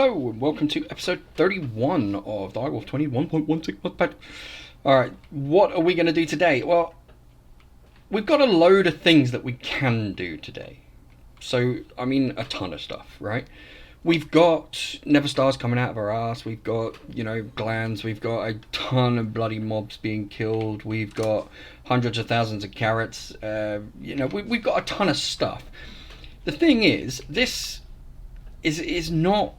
Hello and welcome to episode 31 of Direwolf20 1.16 mod pack. Alright, what are we going to do today? Well, we've got a load of things that we can do today. So, I mean, a ton of stuff, right? We've got nether stars coming out of our ass, we've got, glands, we've got a ton of bloody mobs being killed, we've got hundreds of thousands of carrots, we've got a ton of stuff. The thing is, this is not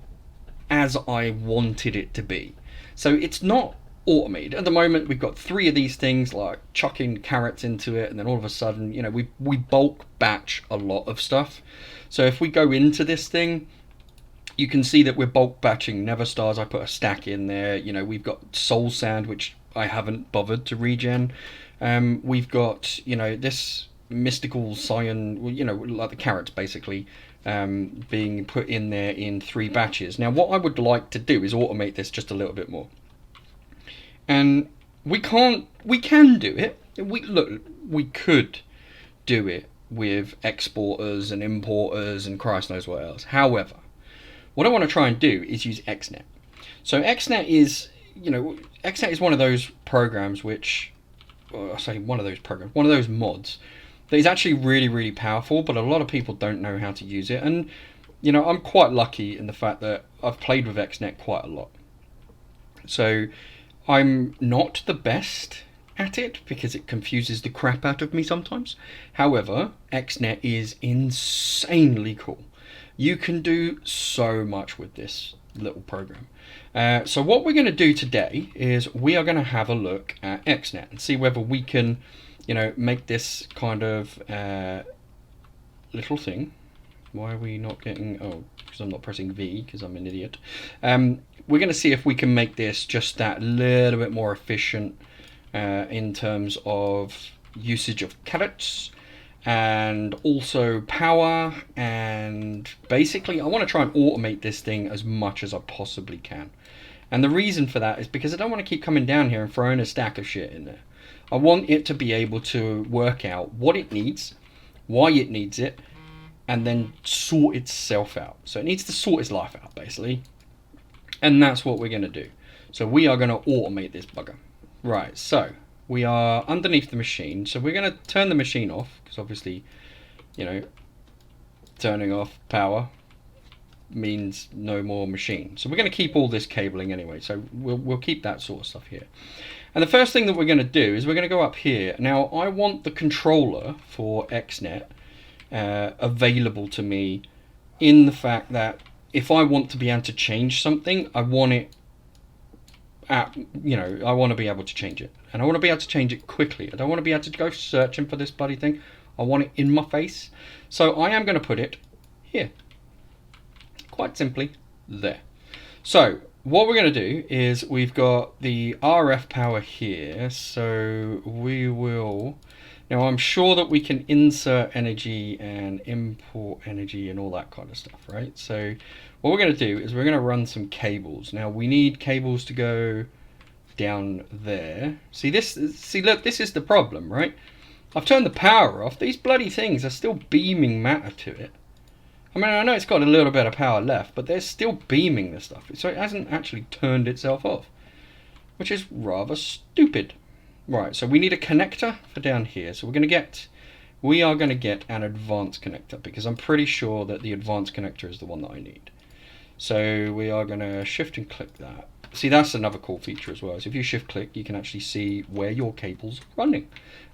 as I wanted it to be. So it's not automated. At the moment, we've got 3 of these things, like chucking carrots into it, and then all of a sudden, we bulk batch a lot of stuff. So if we go into this thing, you can see that we're bulk batching nether stars. I put a stack in there. We've got soul sand, which I haven't bothered to regen. We've got, this mystical cyan, like the carrots basically, being put in there in 3 batches. Now what I would like to do is automate this just a little bit more. And we can do it. We could do it with exporters and importers and Christ knows what else. However, what I want to try and do is use XNet. So XNet is, XNet is one of those programs which, well, I say one of those mods that is actually really, really powerful, but a lot of people don't know how to use it. And, I'm quite lucky in the fact that I've played with XNet quite a lot. So I'm not the best at it because it confuses the crap out of me sometimes. However, XNet is insanely cool. You can do so much with this little program. So what we're going to do today is we are going to have a look at XNet and see whether we can make this kind of little thing. Why are we not getting... Oh, because I'm not pressing V, because I'm an idiot. We're going to see if we can make this just that little bit more efficient in terms of usage of carrots and also power. And basically, I want to try and automate this thing as much as I possibly can. And the reason for that is because I don't want to keep coming down here and throwing a stack of shit in there. I want it to be able to work out what it needs, why it needs it, and then sort itself out. So it needs to sort its life out, basically. And that's what we're going to do. So we are going to automate this bugger. Right, so we are underneath the machine. So we're going to turn the machine off, because obviously, turning off power means no more machine. So we're going to keep all this cabling anyway. So we'll keep that sort of stuff here. And the first thing that we're going to do is we're going to go up here. Now, I want the controller for XNet available to me in the fact that if I want to be able to change something, I want it at, I want to be able to change it. And I want to be able to change it quickly. I don't want to be able to go searching for this bloody thing. I want it in my face. So I am going to put it here. Quite simply, there. So what we're going to do is we've got the RF power here, so we will... Now I'm sure that we can insert energy and import energy and all that kind of stuff, right? So what we're going to do is we're going to run some cables. Now we need cables to go down there. See, look, this is the problem, right? I've turned the power off. These bloody things are still beaming matter to it. I mean, I know it's got a little bit of power left, but they're still beaming this stuff. So it hasn't actually turned itself off, which is rather stupid. Right, so we need a connector for down here. So we are going to get an advanced connector because I'm pretty sure that the advanced connector is the one that I need. So we are going to shift and click that. See, that's another cool feature as well. So if you shift click, you can actually see where your cable's running.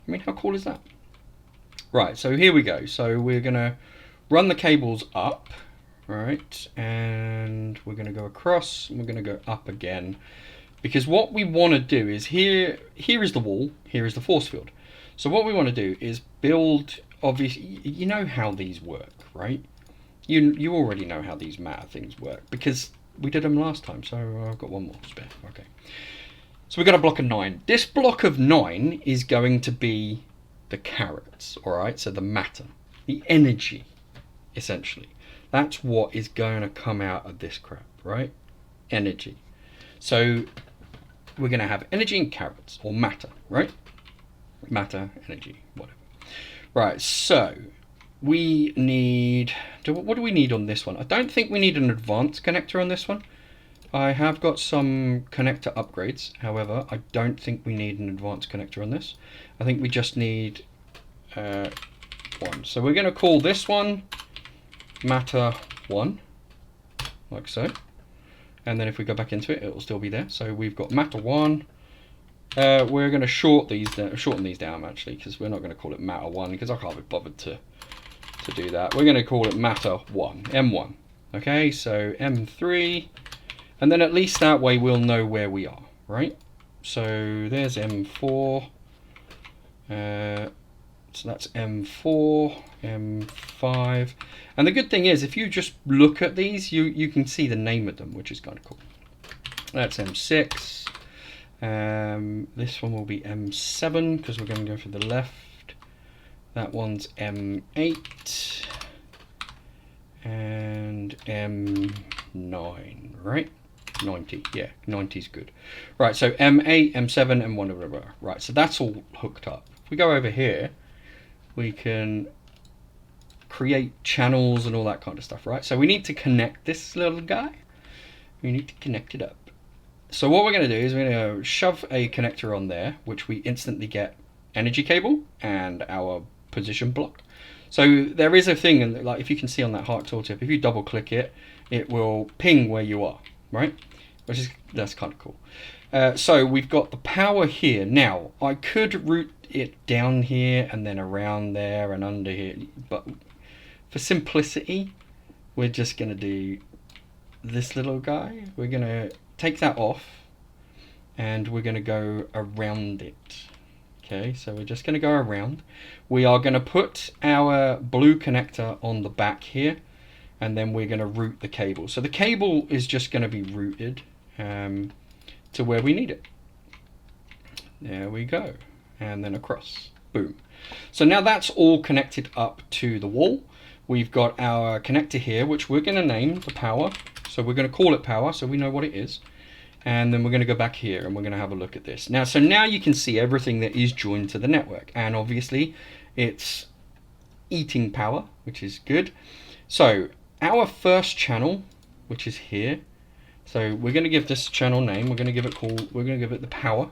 I mean, how cool is that? Right, so here we go. So we're going to run the cables up, right, and we're going to go across and we're going to go up again, because what we want to do is here is the wall, here is the force field. So what we want to do is build, obviously, you know how these work, right? You already know how these matter things work because we did them last time. So I've got one more spare. Okay, so we've got a block of 9. This block of 9 is going to be the carrots, all right, so the matter, the energy. Essentially, that's what is going to come out of this crap, right? Energy. So we're going to have energy and carrots, or matter, right? Matter, energy, whatever. Right, so we need, what do we need on this one? I don't think we need an advanced connector on this one. I have got some connector upgrades, however, I don't think we need an advanced connector on this. I think we just need one. So we're going to call this one matter 1, like so. And then if we go back into it, it will still be there. So we've got matter 1. We're going to shorten these down actually, because we're not going to call it matter 1 because I can't be bothered to do that. We're going to call it matter 1, M1. Okay, so M3, and then at least that way we'll know where we are, right? So there's M4. So that's M4, M5, and the good thing is if you just look at these, you can see the name of them, which is kind of cool. That's M6. This one will be M7 because we're going to go for the left. That one's M8 and M9, right? 90, yeah, 90 is good. Right, so M8, M7, M1, right, so that's all hooked up. If we go over here, we can create channels and all that kind of stuff, right? So we need to connect this little guy. We need to connect it up. So what we're going to do is we're going to shove a connector on there, which we instantly get energy cable and our position block. So there is a thing, and like if you can see on that heart tooltip, if you double click it, it will ping where you are, right? That's kind of cool. So we've got the power here. Now I could route it down here and then around there and under here, but for simplicity, we're just going to do this little guy. We're going to take that off and we're going to go around it. Okay, so we're just going to go around. We are going to put our blue connector on the back here, and then we're going to route the cable. So the cable is just going to be routed to where we need it. There we go. And then across. Boom. So now that's all connected up to the wall. We've got our connector here, which we're going to name the power. So we're going to call it power so we know what it is. And then we're going to go back here and we're going to have a look at this. Now, so now you can see everything that is joined to the network. And obviously it's eating power, which is good. So our first channel, which is here. So we're going to give this channel name. We're going to give it the power.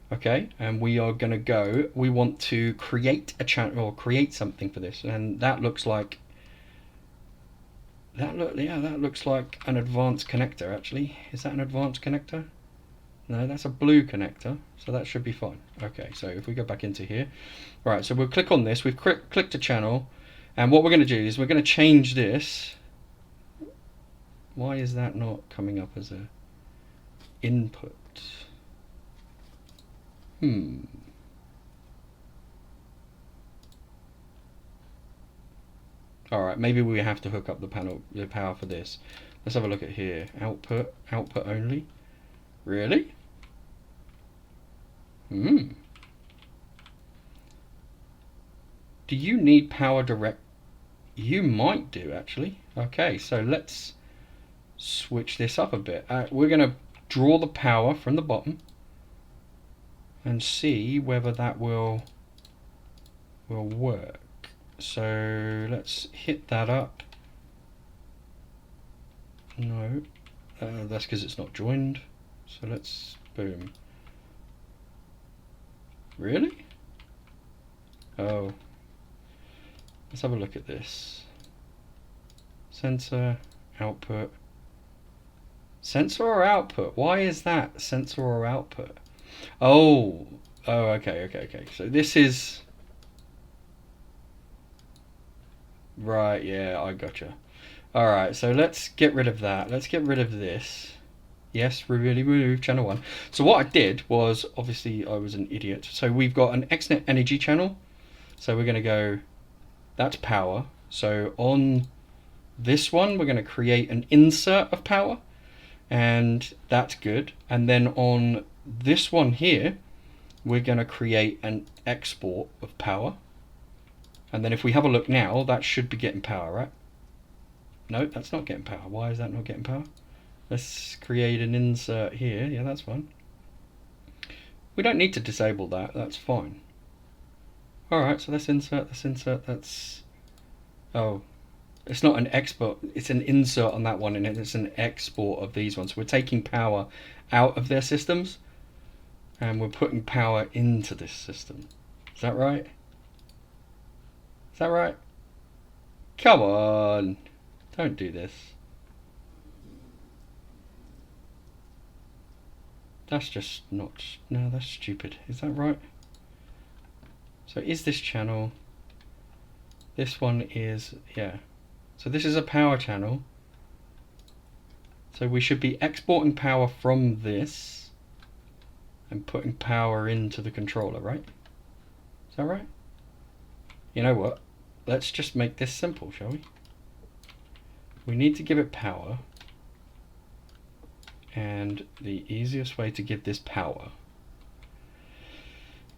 Okay, and we are going to go, we want to create a channel or create something for this, and that looks like that looks like an advanced connector actually. Is that an advanced connector? No, that's a blue connector, so that should be fine. Okay, so if we go back into here, right, so we'll click on this, we've clicked a channel, and what we're going to do is we're going to change this. Why is that not coming up as a input? Alright, maybe we have to hook up the power for this. Let's have a look at here. Output only. Really? Do you need power direct? You might do actually. Okay, so let's switch this up a bit. We're going to draw the power from the bottom and see whether that will work. So let's hit that up. No, that's because it's not joined. So let's boom. Really? Oh, let's have a look at this. Sensor, output. Sensor or output? Why is that sensor or output? Oh, okay. So this is right. Yeah, I gotcha. All right, so let's get rid of that. Let's get rid of this. Yes, remove channel 1. So what I did was, obviously I was an idiot. So we've got an XNet energy channel. So we're going to go, that's power. So on this one, we're going to create an insert of power. And that's good. And then on this one here, we're going to create an export of power. And then if we have a look now, that should be getting power, right? No, that's not getting power. Why is that not getting power? Let's create an insert here. Yeah, that's fine. We don't need to disable that. That's fine. All right, so let's insert, that's Oh, it's not an export, it's an insert on that one, and it's an export of these ones. We're taking power out of their systems, and we're putting power into this system. Is that right? Is that right? Come on, don't do this. That's just not, no, that's stupid. Is that right? So is this channel, this one is, yeah. So this is a power channel. So we should be exporting power from this and putting power into the controller, right? Is that right? You know what? Let's just make this simple, shall we? We need to give it power. And the easiest way to give this power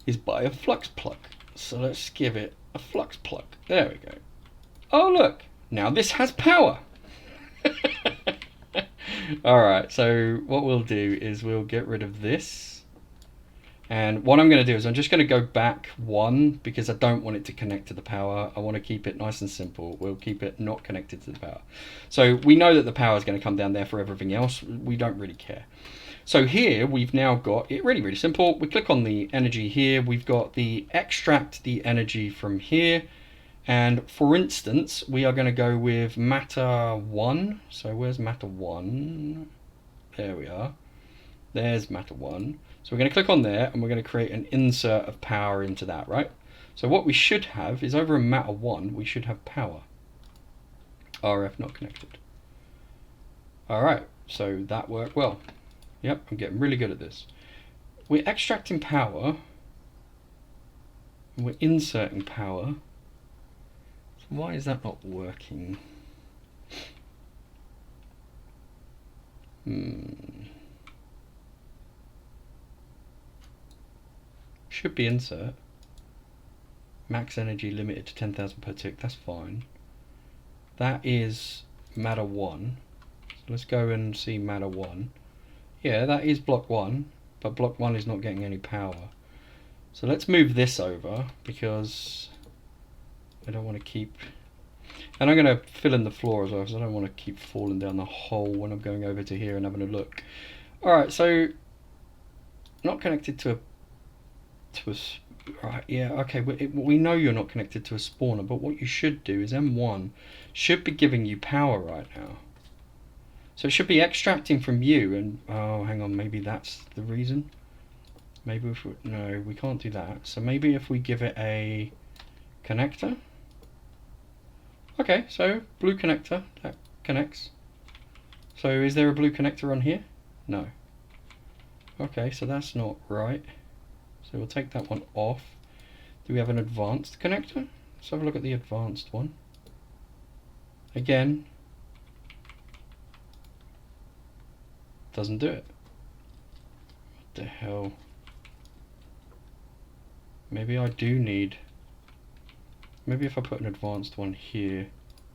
is by a flux plug. So let's give it a flux plug. There we go. Oh look, now this has power. Alright, so what we'll do is we'll get rid of this. And what I'm going to do is I'm just going to go back one, because I don't want it to connect to the power. I want to keep it nice and simple. We'll keep it not connected to the power. So we know that the power is going to come down there for everything else. We don't really care. So here we've now got it really, really simple. We click on the energy here. We've got the extract the energy from here. And for instance, we are going to go with matter 1. So where's matter 1? There we are. There's matter 1. So we're going to click on there, and we're going to create an insert of power into that, right? So what we should have is over in matter 1, we should have power. RF not connected. Alright, so that worked well. Yep, I'm getting really good at this. We're extracting power, and we're inserting power. So why is that not working? Should be insert. Max energy limited to 10,000 per tick, that's fine. That is matter 1. So let's go and see matter 1. Yeah, that is block 1, but block 1 is not getting any power. So let's move this over, because I don't want to keep... And I'm going to fill in the floor as well, because I don't want to keep falling down the hole when I'm going over to here and having a look. Alright, so not connected to a right, yeah, okay, we know you're not connected to a spawner, but what you should do is M1 should be giving you power right now. So it should be extracting from you, and oh, hang on, maybe that's the reason. Maybe if we, no, we can't do that. So maybe if we give it a connector. Okay, so blue connector, that connects. So is there a blue connector on here? No. Okay, so that's not right. So we'll take that one off. Do we have an advanced connector? Let's have a look at the advanced one. Again, doesn't do it. What the hell? Maybe I do need... Maybe if I put an advanced one here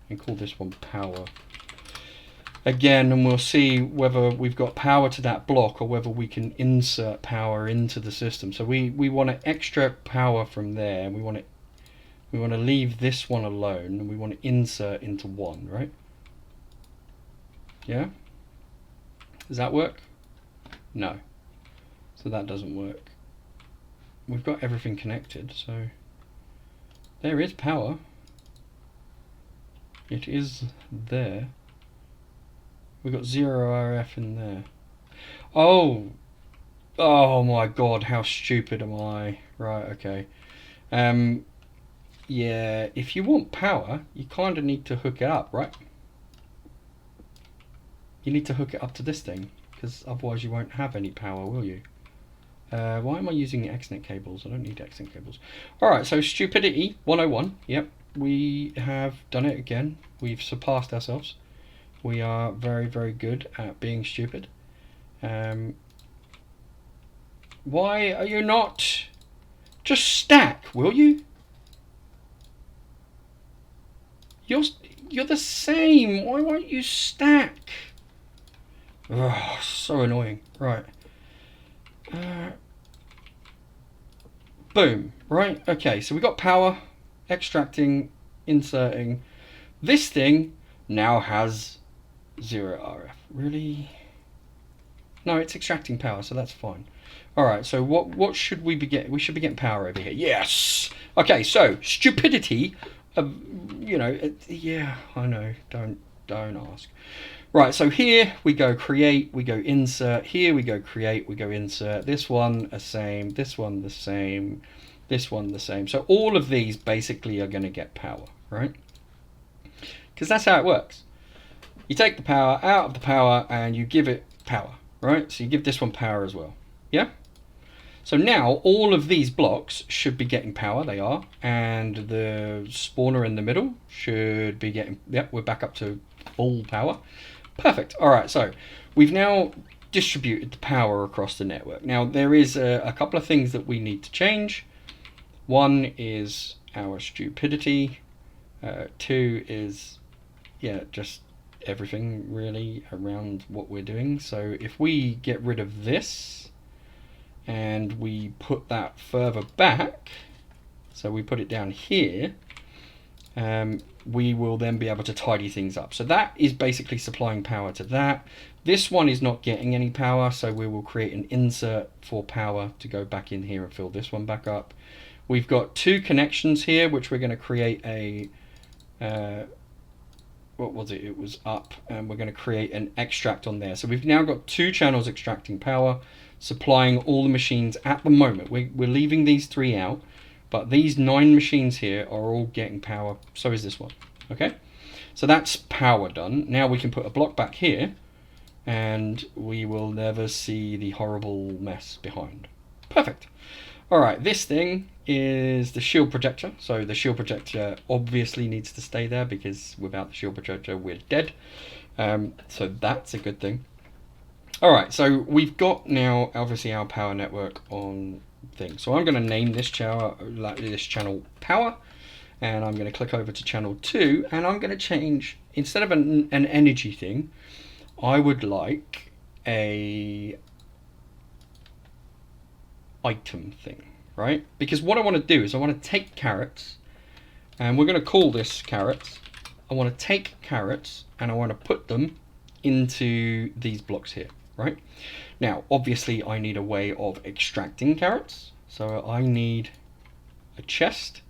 and call this one power. Again, and we'll see whether we've got power to that block or whether we can insert power into the system. So we want to extract power from there, and we want to leave this one alone, and we want to insert into 1, right? Yeah? Does that work? No. So that doesn't work. We've got everything connected, so there is power. It is there. We've got 0 RF in there. Oh! Oh my god, how stupid am I? Right, okay. Yeah, if you want power, you kind of need to hook it up, right? You need to hook it up to this thing, because otherwise you won't have any power, will you? Why am I using XNet cables? I don't need XNet cables. Alright, so stupidity 101. Yep, we have done it again. We've surpassed ourselves. We are very, very good at being stupid. Why are you not? Just stack, will you? You're the same. Why won't you stack? Ugh, so annoying. Right. Boom. Right. Okay. So we got power, extracting, inserting. This thing now has 0 RF. Really? No, it's extracting power, so that's fine. Alright, so what should we be getting? We should be getting power over here. Yes! Okay, so, stupidity, yeah, I know, don't ask. Right, so here we go create, we go insert, here we go create, we go insert, this one the same, this one the same, this one the same. So all of these basically are going to get power, right? Because that's how it works. You take the power out of the power and you give it power, right? So you give this one power as well, yeah? So now all of these blocks should be getting power, they are, and the spawner in the middle should be getting, yep, we're back up to full power. Perfect. All right, so we've now distributed the power across the network. Now there is a couple of things that we need to change. One is our stupidity. Two is, yeah, just everything really around what we're doing. So if we get rid of this and we put that further back, so we put it down here, we will then be able to tidy things up. So that is basically supplying power to that. This one is not getting any power, so we will create an insert for power to go back in here and fill this one back up. We've got two connections here, which we're going to create a, what was it? It was up, and we're going to create an extract on there. So we've now got two channels extracting power, supplying all the machines at the moment. We're leaving these three out, but these 9 machines here are all getting power. So is this one. Okay, so that's power done. Now we can put a block back here, and we will never see the horrible mess behind. Perfect. All right, this thing is the shield projector. So the shield projector obviously needs to stay there because without the shield projector we're dead. So that's a good thing. All right, so we've got now obviously our power network on thing. So I'm going to name this channel power, and I'm going to click over to channel 2, and I'm going to change, instead of an energy thing, I would like a item thing, right? Because what I want to do is I want to take carrots, and we're going to call this carrots. I want to take carrots and I want to put them into these blocks here, right? Now obviously I need a way of extracting carrots, so I need a chest.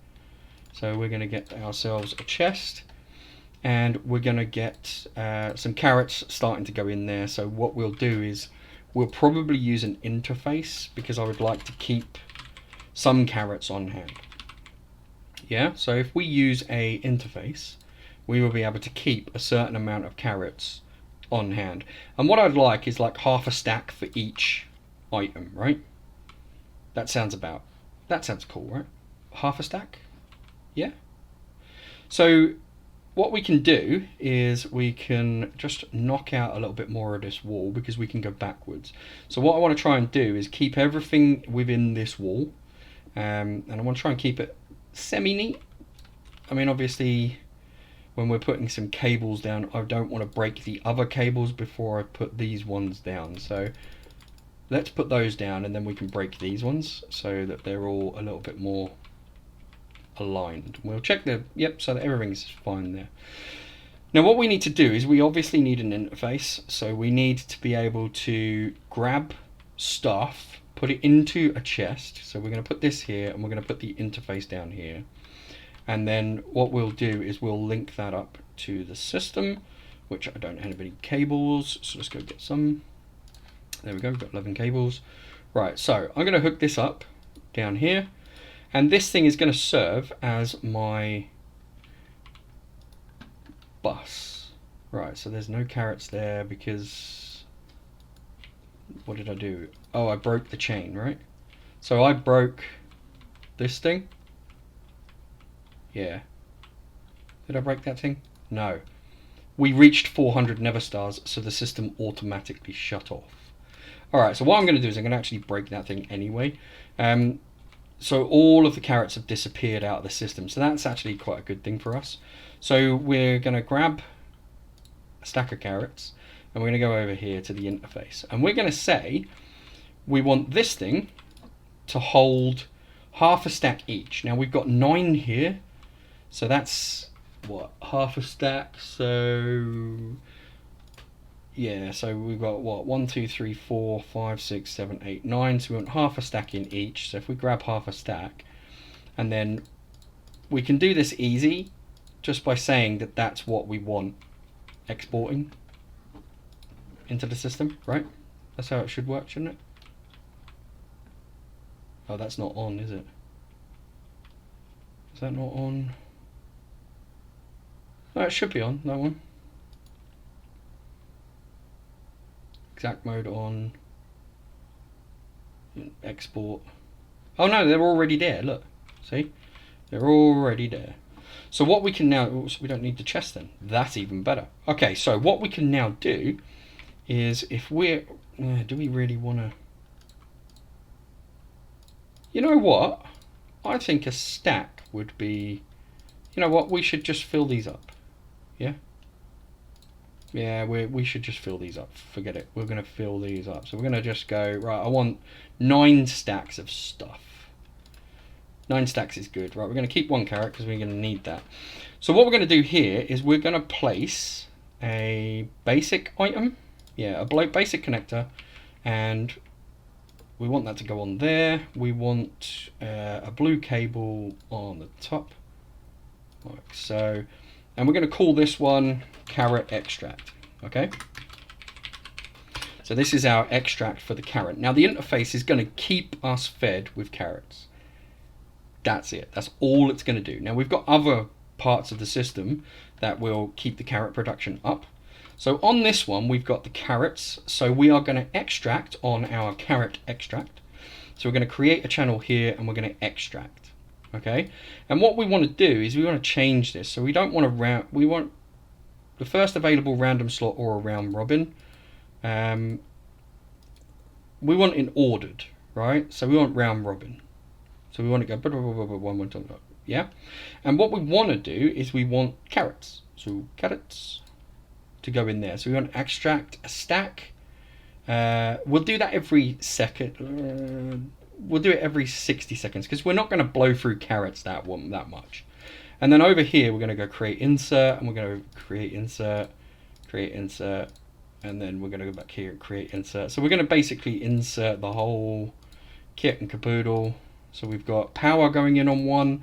So we're going to get ourselves a chest, and we're going to get some carrots starting to go in there. So what we'll do is we'll probably use an interface, because I would like to keep some carrots on hand. Yeah, so if we use a interface, we will be able to keep a certain amount of carrots on hand. And what I'd like is like half a stack for each item, right? That sounds cool, right? Half a stack? Yeah. So what we can do is we can just knock out a little bit more of this wall, because we can go backwards. So what I want to try and do is keep everything within this wall, and I want to try and keep it semi-neat. I mean, obviously when we're putting some cables down, I don't want to break the other cables before I put these ones down. So let's put those down, and then we can break these ones so that they're all a little bit more aligned. We'll check so that everything's fine there. Now what we need to do is we obviously need an interface. So we need to be able to grab stuff, put it into a chest. So we're going to put this here, and we're going to put the interface down here. And then what we'll do is we'll link that up to the system, which I don't have any cables, so let's go get some. There we go, we've got 11 cables. Right, so I'm going to hook this up down here, and this thing is going to serve as my bus. Right, so there's no carrots there because, what did I do? Oh, I broke the chain, right? So I broke this thing. Yeah. Did I break that thing? No. We reached 400 nether stars, so the system automatically shut off. Alright, so what I'm going to do is I'm going to actually break that thing anyway. So all of the carrots have disappeared out of the system, so that's actually quite a good thing for us. So we're going to grab a stack of carrots, and we're going to go over here to the interface. And we're going to say we want this thing to hold half a stack each. Now we've got 9 here. So that's what, half a stack, so yeah, so we've got what, 1 2 3 4 5 6 7 8 9, so we want half a stack in each. So if we grab half a stack, and then we can do this easy just by saying that that's what we want exporting into the system, right? That's how it should work, shouldn't it? Oh, that's not on, is it? Is that not on? No, it should be on, that one. Exact mode on. Export. Oh no, they're already there, look. See? They're already there. So what we can now, oops, we don't need the chest then. That's even better. Okay, so what we can now do is if we're, do we really want to, you know what? I think a stack would be, you know what, we should just fill these up. Yeah? Yeah, we should just fill these up. Forget it. We're going to fill these up. So we're going to just go, right, I want 9 stacks of stuff. 9 stacks is good. Right, we're going to keep 1 carrot because we're going to need that. So what we're going to do here is we're going to place a basic item. Yeah, a basic connector. And we want that to go on there. We want a blue cable on the top. Like so. And we're going to call this one carrot extract. Okay? So this is our extract for the carrot. Now the interface is going to keep us fed with carrots. That's it. That's all it's going to do. Now we've got other parts of the system that will keep the carrot production up. So on this one, we've got the carrots. So we are going to extract on our carrot extract. So we're going to create a channel here and we're going to extract. Okay. And what we want to do is we want to change this. So we don't want to we want the first available random slot or a round robin. We want it ordered, right? So we want round robin. So we want to go one time, yeah. And what we want to do is we want carrots. So carrots to go in there. So we want to extract a stack. We'll do that every second. We'll do it every 60 seconds because we're not going to blow through carrots that much. And then over here we're going to go create insert, and we're going to create insert, and then we're going to go back here and create insert. So we're going to basically insert the whole kit and caboodle. So we've got power going in on one,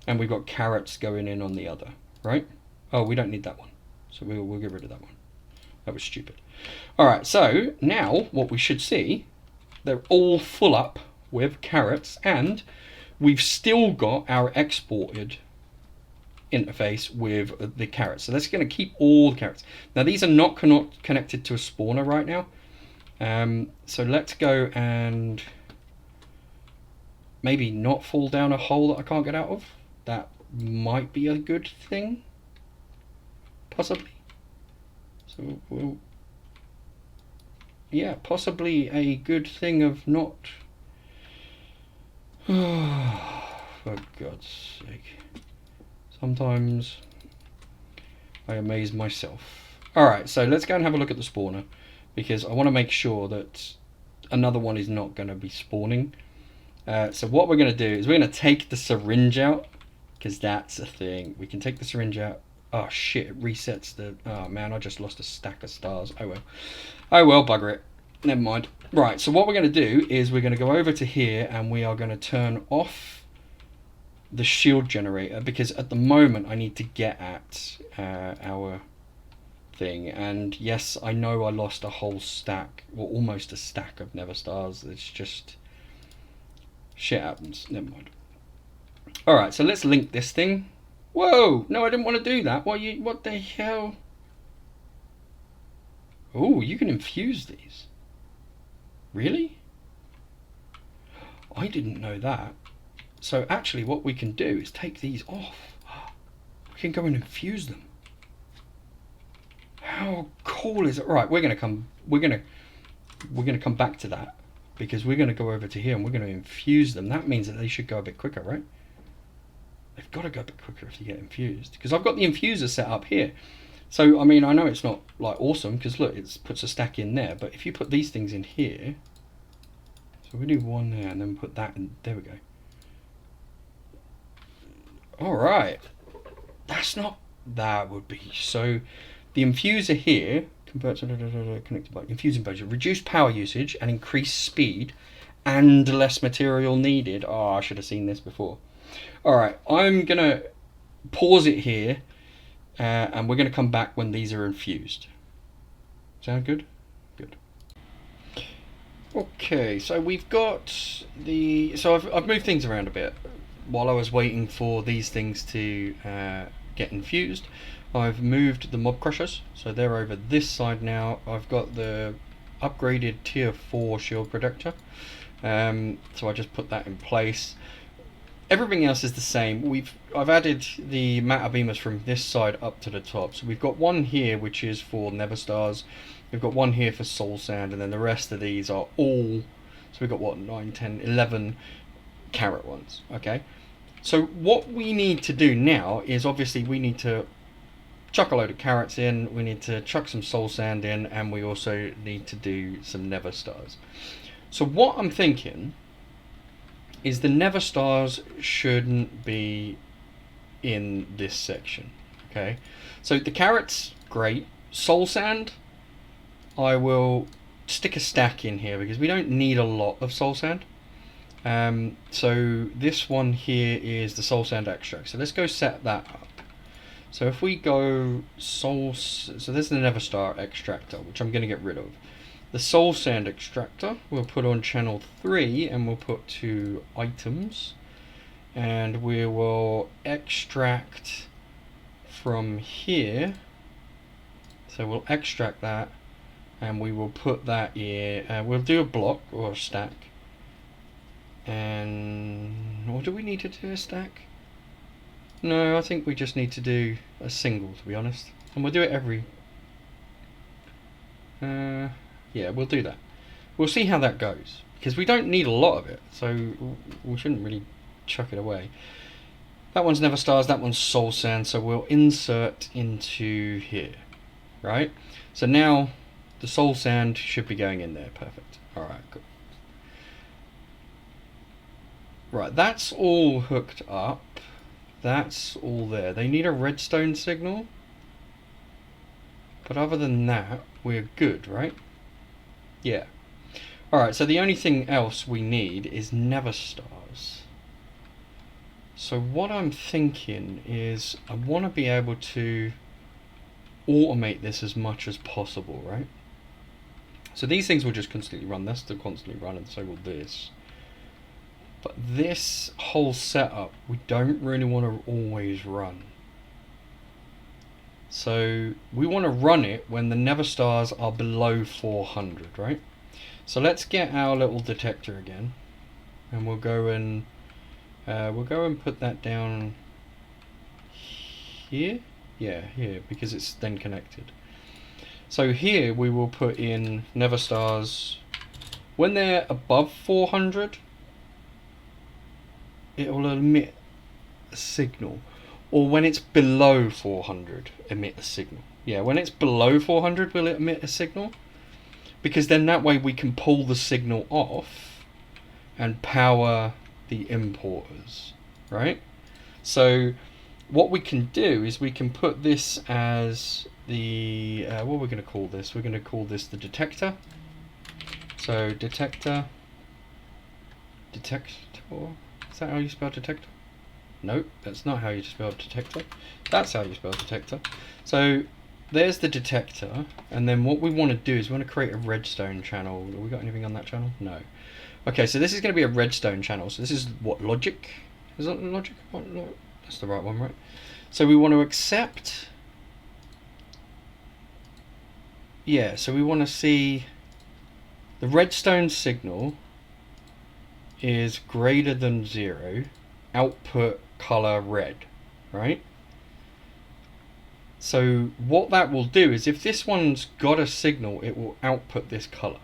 and we've got carrots going in on the other, right? Oh, we don't need that one. So we'll get rid of that one. That was stupid. All right, so now what we should see, they're all full up with carrots, and we've still got our exported interface with the carrots. So that's going to keep all the carrots. Now these are not connected to a spawner right now. So let's go and maybe not fall down a hole that I can't get out of. That might be a good thing. Possibly. So we'll, yeah, possibly a good thing of not. For God's sake. Sometimes I amaze myself. Alright, so let's go and have a look at the spawner, because I want to make sure that another one is not going to be spawning. So what we're going to do is we're going to take the syringe out, because that's a thing. We can take the syringe out. Oh shit, it resets the... Oh man, I just lost a stack of stars. Oh well. Oh well, bugger it. Never mind. Right, so what we're going to do is we're going to go over to here and we are going to turn off the shield generator, because at the moment I need to get at our thing. And yes, I know I lost a whole stack, or almost a stack of nether stars. It's just... shit happens. Never mind. Alright, so let's link this thing. Whoa! No, I didn't want to do that. What the hell? Oh, you can infuse these. Really? I didn't know that. So actually what we can do is take these off. We can go and infuse them. How cool is it? Right, we're gonna come back to that, because we're gonna go over to here and we're gonna infuse them. That means that they should go a bit quicker, right? They've got to go a bit quicker if you get infused, because I've got the infuser set up here. So I mean, I know it's not like awesome, because look, it puts a stack in there, but if you put these things in here, so we do one there and then put that in, there we go. All right, that's not That would be so. The infuser here converts connected by infusing budget, reduce power usage and increase speed, and less material needed. Oh, I should have seen this before. All right, I'm gonna pause it here, and we're gonna come back when these are infused. Sound good? Good. Okay, so we've got the. So I've moved things around a bit while I was waiting for these things to get infused. I've moved the mob crushers, so they're over this side now. I've got the upgraded tier 4 shield protector, so I just put that in place. Everything else is the same. I've added the matter beamers from this side up to the top. So we've got one here which is for nether stars. We've got one here for soul sand, and then the rest of these are all. So we've got what, 9, 10, 11 carrot ones. Okay. So what we need to do now is obviously we need to chuck a load of carrots in. We need to chuck some soul sand in, and we also need to do some nether stars. So what I'm thinking is the nether stars shouldn't be in this section. Okay, so the carrots, great. Soul sand, I will stick a stack in here because we don't need a lot of soul sand. So this one here is the soul sand extract. So let's go set that up. So if we go so there's the nether star extractor, which I'm going to get rid of. The soul sand extractor we'll put on channel 3, and we'll put to items, and we will extract from here. So we'll extract that, and we will put that here. We'll do a block or a stack. And or do we need to do a stack? No, I think we just need to do a single, to be honest. And we'll do it every. Yeah, we'll do that. We'll see how that goes, because we don't need a lot of it, so we shouldn't really chuck it away. That one's nether stars, that one's soul sand, so we'll insert into here, right? So now the soul sand should be going in there. Perfect. All right, cool. Right, that's all hooked up. That's all there. They need a redstone signal, but other than that, we're good, right? Yeah. Alright, so the only thing else we need is nether stars. So what I'm thinking is I want to be able to automate this as much as possible, right? So these things will just constantly run. That's still constantly run, and so will this. But this whole setup, we don't really want to always run. So we want to run it when the nether stars are below 400, right? So let's get our little detector again, and we'll go and put that down here. Yeah, here, because it's then connected. So here we will put in nether stars when they're above 400. It will emit a signal. Or when it's below 400, emit a signal. Yeah, when it's below 400, will it emit a signal? Because then that way we can pull the signal off and power the importers, right? So what we can do is we can put this as the, what we're going to call this? We're going to call this the detector. So detector, detector, is that how you spell detector? Nope, that's not how you spell detector. That's how you spell detector. So there's the detector, and then what we want to do is we want to create a redstone channel. Have we got anything on that channel? No. Okay, so this is going to be a redstone channel. So this is what, logic? Is that logic? Oh, no, that's the right one, right? So we want to accept. Yeah, so we want to see the redstone signal is greater than 0. Output color red, right? So what that will do is if this one's got a signal, it will output this color.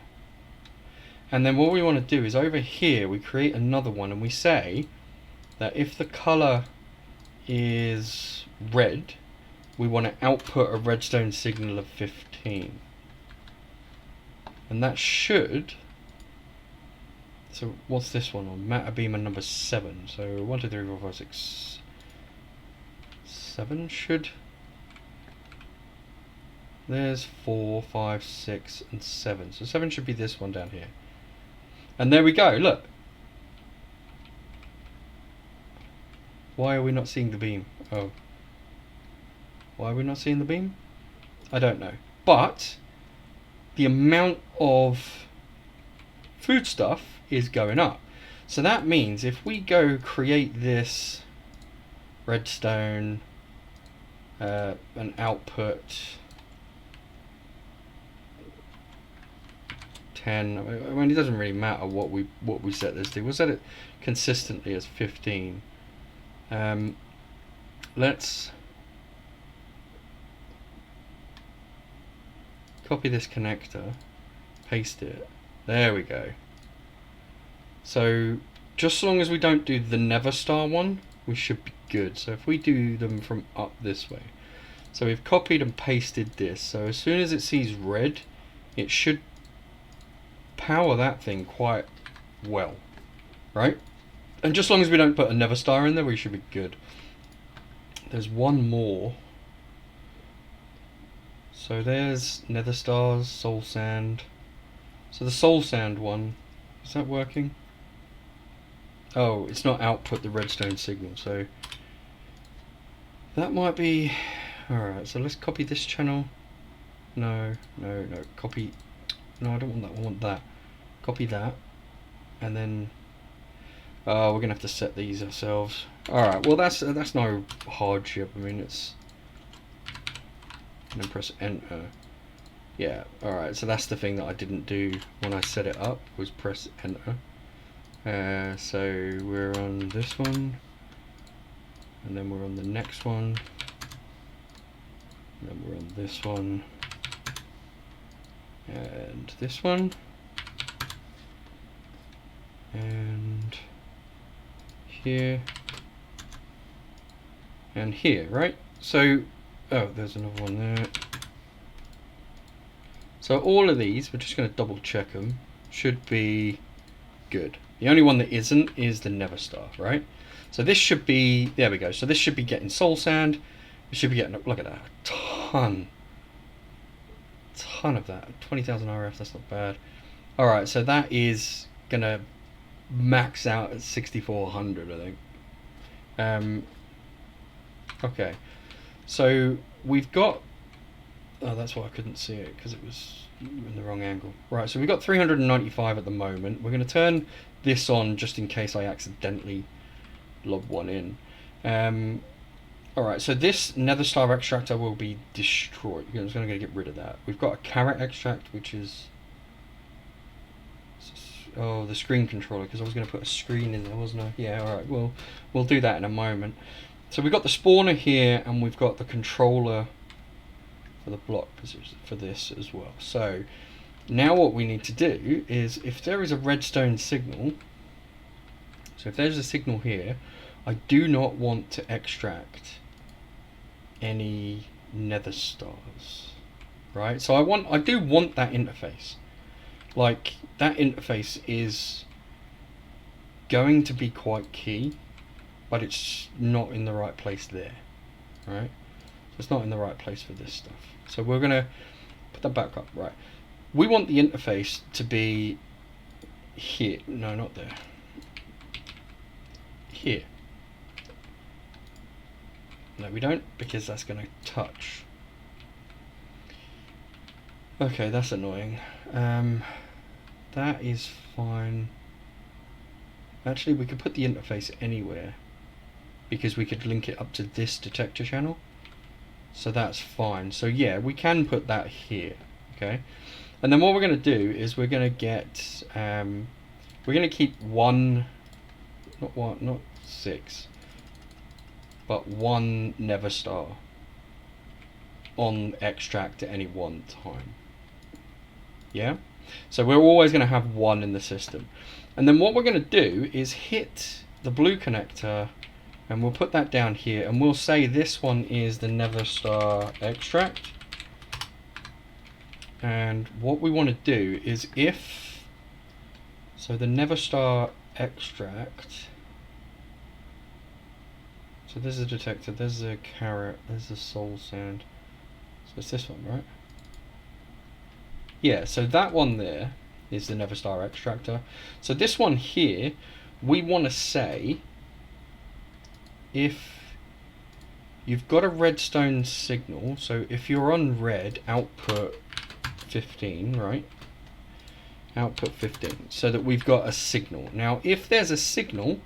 And then what we want to do is over here we create another one, and we say that if the color is red, we want to output a redstone signal of 15. And that should. So what's this one on? Matter beamer number 7. So 1, 2, 3, 4, 5, 6, 7 should There's 4, 5, 6, and 7. So 7 should be this one down here. And there we go, look. Why are we not seeing the beam? Oh. Why are we not seeing the beam? I don't know. But the amount of food stuff is going up. So that means if we go create this redstone, an output 10. I mean, it doesn't really matter what we set this to. We'll set it consistently as 15. Let's copy this connector, paste it. There we go. So just as long as we don't do the Nether Star one, we should be good. So if we do them from up this way, so we've copied and pasted this. So as soon as it sees red, it should power that thing quite well, right? And just as long as we don't put a Nether Star in there, we should be good. There's one more. So there's Nether Stars, Soul Sand. So the Soul Sand one, is that working? Oh, it's not output the redstone signal, so that might be... Alright, so let's copy this channel. No, copy... No, I don't want that, I want that. Copy that. And then... we're going to have to set these ourselves. Alright, well that's no hardship. I mean, it's... And then press enter. Yeah, alright, so that's the thing that I didn't do when I set it up, was press enter. So we're on this one, and then we're on the next one, and then we're on this one, and this one, and here, and here, right? So, oh, there's another one there. So all of these, we're just going to double check them, should be good. The only one that isn't is the Nether Star, right? So this should be, there we go. So this should be getting soul sand. It should be getting, look at that, a ton of that. 20,000 RF, that's not bad. All right, so that is gonna max out at 6,400, I think. Okay, so we've got, oh, that's why I couldn't see it, because it was in the wrong angle. Right, so we've got 395 at the moment. We're going to turn this on just in case I accidentally lob one in. Alright, so this Nether Star extractor will be destroyed. I'm just going to get rid of that. We've got a carrot extract, which is... Oh, the screen controller, because I was going to put a screen in there, wasn't I? Yeah, alright, we'll do that in a moment. So we've got the spawner here, and we've got the controller for the block position for this as well. So now what we need to do is, if there is a redstone signal, so if there's a signal here, I do not want to extract any Nether Stars, right? So I do want that interface. Like, that interface is going to be quite key, but it's not in the right place there, right? So it's not in the right place for this stuff. So we're gonna put that back up, right? We want the interface to be here. No, not there. Here. No, we don't, because that's gonna touch. Okay, that's annoying. That is fine. Actually, we could put the interface anywhere, because we could link it up to this detector channel. So that's fine. So yeah, we can put that here, okay? And then what we're going to do is we're going to get, we're going to keep not 6, but one Nether Star on extract at any one time. Yeah? So we're always going to have one in the system. And then what we're going to do is hit the blue connector, and we'll put that down here, and we'll say this one is the Nether Star extract. And what we want to do is so the Nether Star extract, so there's a detector, there's a carrot, there's a soul sand, so it's this one, right? Yeah, so that one there is the Nether Star extractor. So this one here, we want to say if you've got a redstone signal, so if you're on red, output 15, right? Output 15, so that we've got a signal. Now, if there's a signal,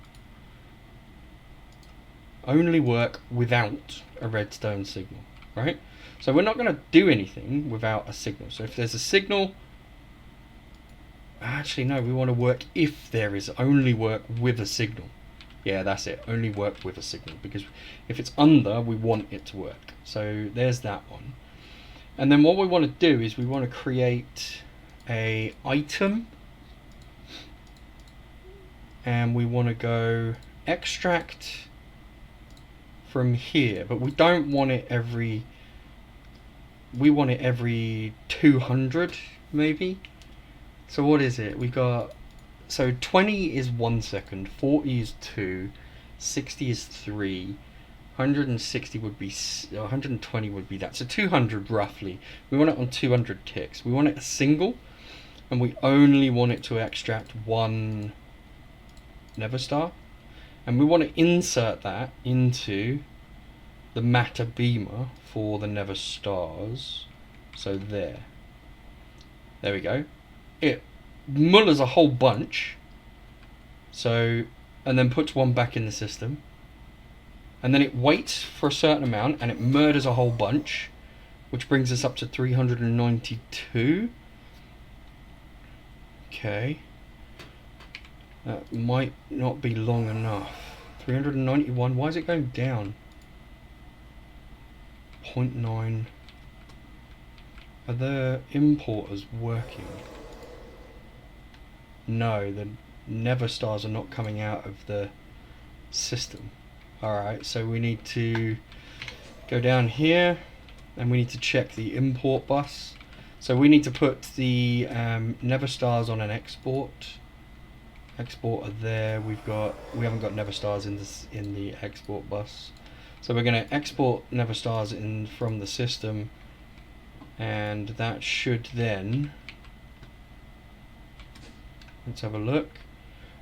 only work without a redstone signal, right? So we're not going to do anything without a signal. So if there's a signal, actually no, we want to work if there is, only work with a signal. Yeah, that's it, only work with a signal, because if it's under, we want it to work. So there's that one. And then what we want to do is we want to create a item, and we want to go extract from here, but we don't want it every, we want it every 200 maybe. So what is it? We got, so 20 is 1 second, 40 is 2, 60 is 3, 160 would be, 120 would be that. So 200 roughly. We want it on 200 ticks. We want it a single, and we only want it to extract one Nether Star. And we want to insert that into the matter beamer for the Nether Stars. So there we go. It mullers a whole bunch, so, and then puts one back in the system, and then it waits for a certain amount and it murders a whole bunch, which brings us up to 392. Okay, that might not be long enough. 391, why is it going down? 0.9. Are the importers working? No, the Nether Stars are not coming out of the system. Alright, so we need to go down here and we need to check the import bus. So we need to put the Nether Stars on an exporter there. We haven't got Nether Stars in the export bus. So we're going to export Nether Stars in from the system, and that should then, let's have a look.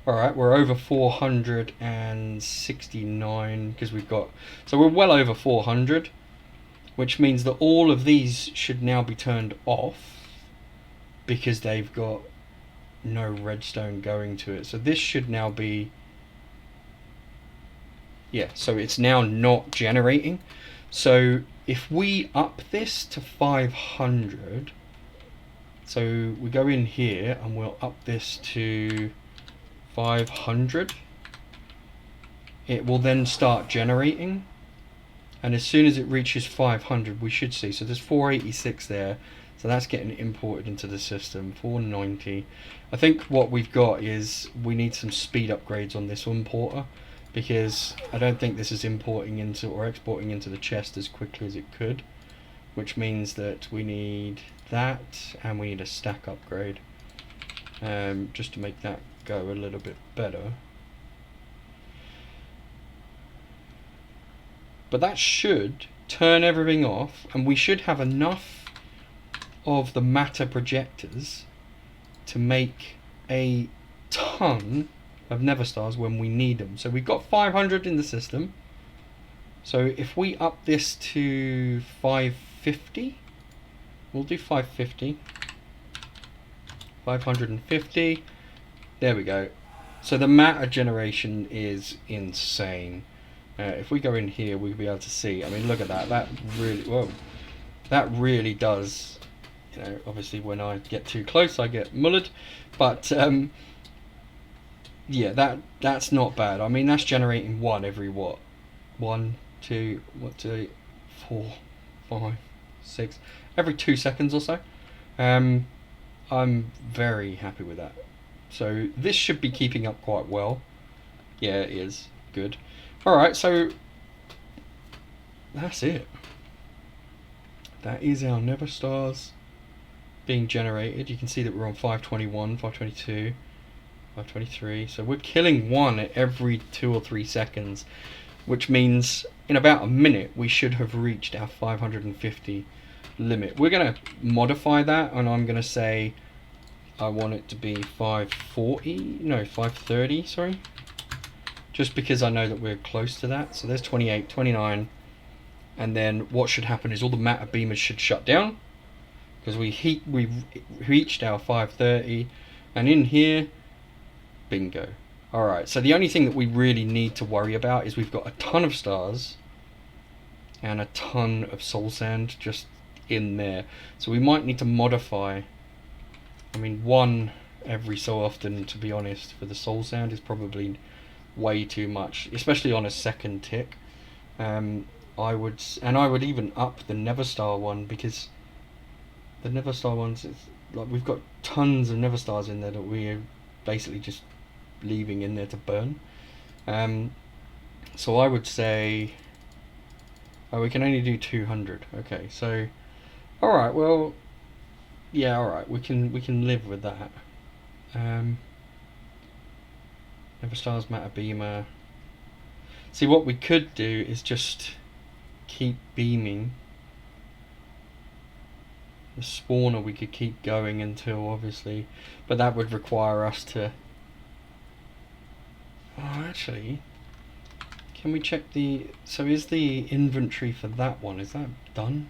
Alright, we're over 469 because we've got, so we're well over 400, which means that all of these should now be turned off because they've got no redstone going to it. So this should now be, yeah, so it's now not generating. So if we up this to 500, so we go in here and we'll up this to 500, it will then start generating, and as soon as it reaches 500 we should see, so there's 486 there, so that's getting imported into the system. 490. I think what we've got is we need some speed upgrades on this importer, because I don't think this is importing into or exporting into the chest as quickly as it could, which means that we need that and we need a stack upgrade just to make that go a little bit better. But that should turn everything off, and we should have enough of the matter projectors to make a ton of Nether Stars when we need them. So we've got 500 in the system, so if we up this to 550, we'll do 550, 550, there we go. So the matter generation is insane. If we go in here, we'll be able to see, I mean, look at that, that really, whoa, that really does, you know, obviously when I get too close I get mullered, but yeah, that's not bad. I mean, that's generating one every what? 1, 2, 4, 5, 6, every 2 seconds or so. I'm very happy with that. So this should be keeping up quite well. Yeah, it is. Good. Alright, so that's it. That is our Nether Stars being generated. You can see that we're on 521, 522, 523. So we're killing one at every 2 or 3 seconds, which means in about a minute we should have reached our 550 limit. We're going to modify that, and I'm going to say I want it to be 530, sorry. Just because I know that we're close to that. So there's 28, 29. And then what should happen is all the matter beamers should shut down. Because we've reached our 530. And in here, bingo. Alright, so the only thing that we really need to worry about is we've got a ton of stars and a ton of soul sand just in there. So we might need to modify, I mean, one every so often, to be honest, for the soul sand is probably way too much, especially on a second tick. I would even up the Never Star one, because the Never Star ones, it's like we've got tons of Never Stars in there that we're basically just leaving in there to burn. So I would say, oh, we can only do 200. Okay, so all right, well, yeah, all right, we can live with that. Never Stars, Matter Beamer. See, what we could do is just keep beaming the spawner. We could keep going until, obviously, but that would require us to, oh, actually, can we check the, so is the inventory for that one, is that done?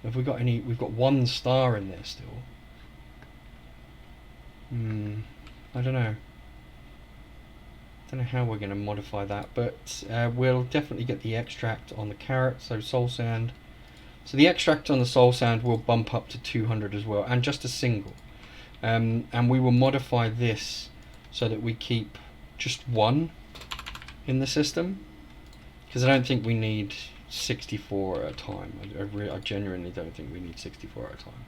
Have we got any, we've got 1 star in there still. I don't know. Don't know how we're going to modify that, but we'll definitely get the extract on the carrot, so soul sand. So the extract on the soul sand will bump up to 200 as well, and just a single. And we will modify this so that we keep just 1 in the system, because I don't think we need 64 at a time. I genuinely don't think we need 64 at a time.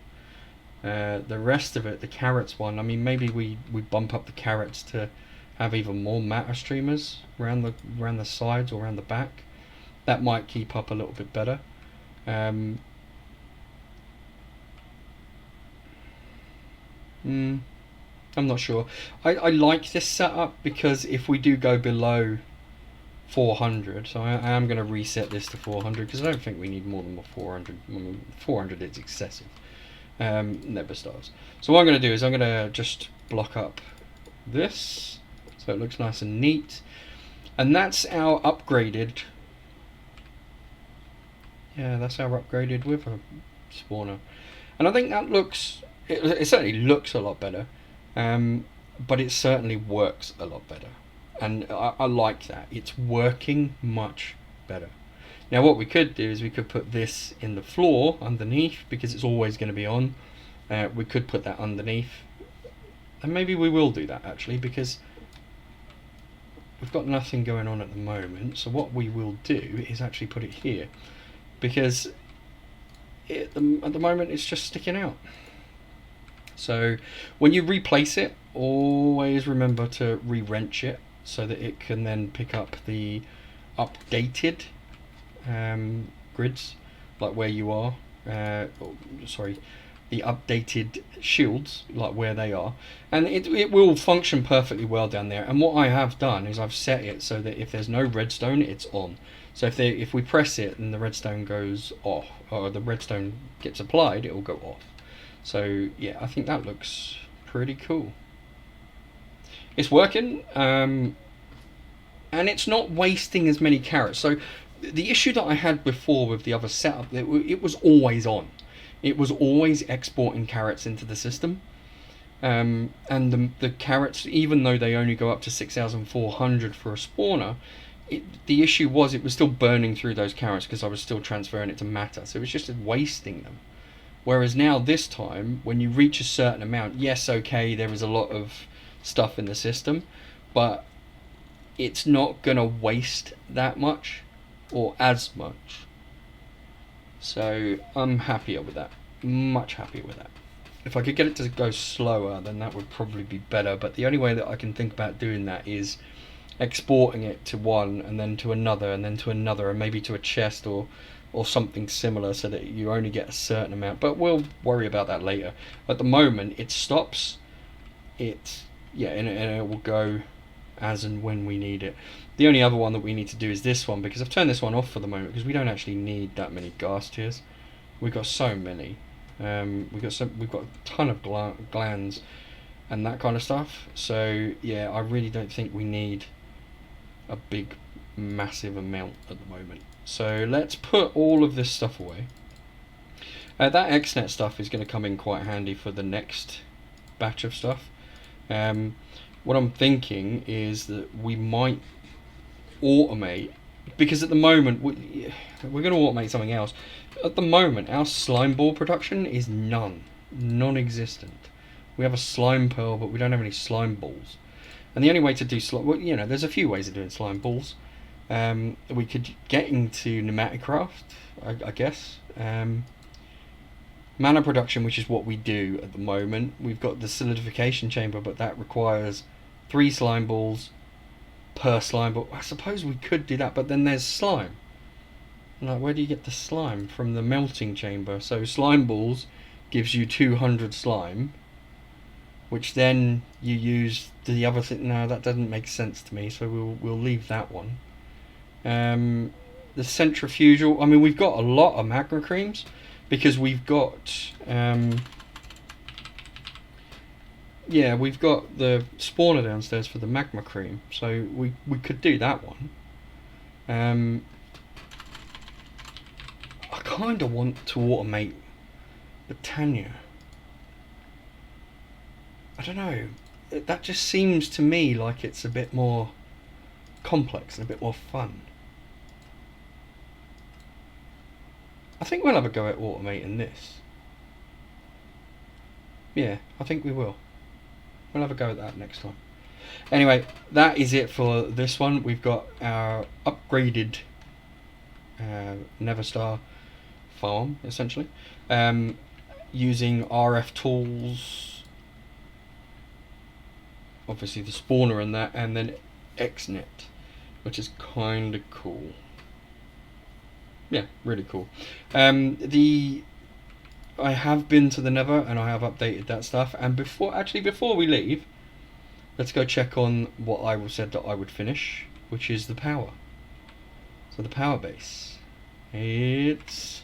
The rest of it, the carrots one, I mean, maybe we bump up the carrots to have even more matter streamers around the sides or around the back. That might keep up a little bit better. I'm not sure. I like this setup because if we do go below 400, so I am going to reset this to 400 because I don't think we need more than 400. 400 is excessive. Never Stars. So what I'm going to do is I'm going to just block up this so it looks nice and neat, and that's our upgraded. Yeah, that's our upgraded wither spawner, and I think that looks. It certainly looks a lot better, but it certainly works a lot better, and I like that. It's working much better. Now what we could do is we could put this in the floor underneath, because it's always going to be on. We could put that underneath, and maybe we will do that actually, because we've got nothing going on at the moment. So what we will do is actually put it here, because at the moment it's just sticking out. So when you replace it, always remember to re-wrench it so that it can then pick up the updated grids, like where you are, the updated shields, like where they are, and it will function perfectly well down there. And what I have done is I've set it so that if there's no redstone, it's on. So if we press it and the redstone goes off, or the redstone gets applied, it will go off. So yeah, I think that looks pretty cool. It's working, and it's not wasting as many carrots. So the issue that I had before with the other setup, it was always on. It was always exporting carrots into the system, and the carrots, even though they only go up to 6,400 for a spawner, the issue was it was still burning through those carrots because I was still transferring it to matter, so it was just wasting them. Whereas now this time, when you reach a certain amount, yes, okay, there is a lot of stuff in the system, but it's not gonna waste that much or as much. So I'm happier with that, much happier with that. If I could get it to go slower, then that would probably be better, but the only way that I can think about doing that is exporting it to one, and then to another, and then to another, and maybe to a chest or something similar, so that you only get a certain amount. But we'll worry about that later. At the moment, it stops. And it will go as and when we need it. The only other one that we need to do is this one, because I've turned this one off for the moment because we don't actually need that many ghast tears. We've got so many. We've got a ton of glands and that kind of stuff. So yeah, I really don't think we need a big, massive amount at the moment. So let's put all of this stuff away. That XNet stuff is going to come in quite handy for the next batch of stuff. What I'm thinking is that we might automate, because at the moment we're going to automate something else. At the moment, our slime ball production is non-existent. We have a slime pearl, but we don't have any slime balls. And the only way to do slime, well, there's a few ways of doing slime balls. We could get into pneumatic craft, I guess. Mana production, which is what we do at the moment. We've got the solidification chamber, but that requires 3 slime balls per slime ball. I suppose we could do that, but then there's slime. Like, where do you get the slime? From the melting chamber. So slime balls gives you 200 slime, which then you use the other thing. No, that doesn't make sense to me, so we'll leave that one. The centrifugal, I mean, we've got a lot of magma creams, because we've got we've got the spawner downstairs for the magma cream, so we could do that one. I kind of want to automate Britannia. I don't know, that just seems to me like it's a bit more complex and a bit more fun. I think we'll have a go at automating this. Yeah, I think we will. We'll have a go at that next time. Anyway, that is it for this one. We've got our upgraded Neverstar farm, essentially, using RF tools, obviously the spawner and that, and then XNet, which is kind of cool. Yeah, really cool. I have been to the Nether and I have updated that stuff. And before we leave, let's go check on what I said that I would finish, which is the power. So the power base, it's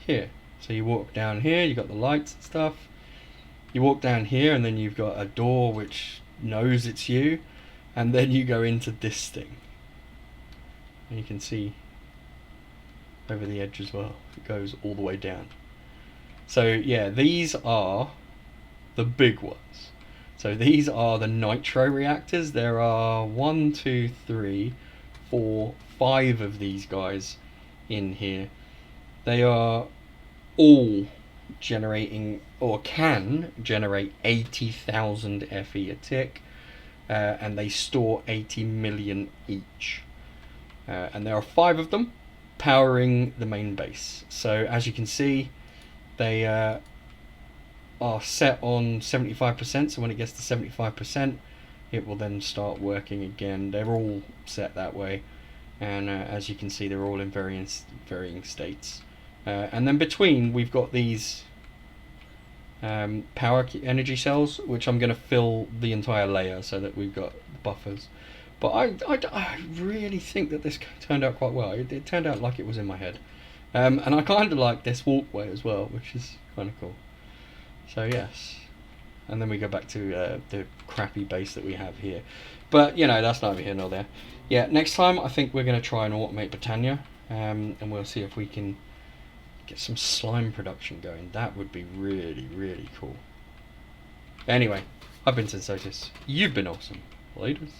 here. So you walk down here, you got the lights and stuff. You walk down here, and then you've got a door which knows it's you, and then you go into this thing, and you can see over the edge as well. It goes all the way down. So yeah, these are the big ones. So these are the nitro reactors. There are 1, 2, 3, 4, 5 of these guys in here. They are all generating, or can generate, 80,000 FE a tick, and they store 80 million each. And there are 5 of them powering the main base. So as you can see, they are set on 75%, so when it gets to 75%, it will then start working again. They're all set that way, and as you can see, they're all in varying states. And then between, we've got these power energy cells, which I'm going to fill the entire layer so that we've got buffers. But I really think that this turned out quite well. It turned out like it was in my head. And I kind of like this walkway as well, which is kind of cool. So yes. And then we go back to the crappy base that we have here. But, that's neither here nor there. Yeah, next time I think we're going to try and automate Britannia. And we'll see if we can get some slime production going. That would be really, really cool. Anyway, I've been Sensotus. You've been awesome. Laters.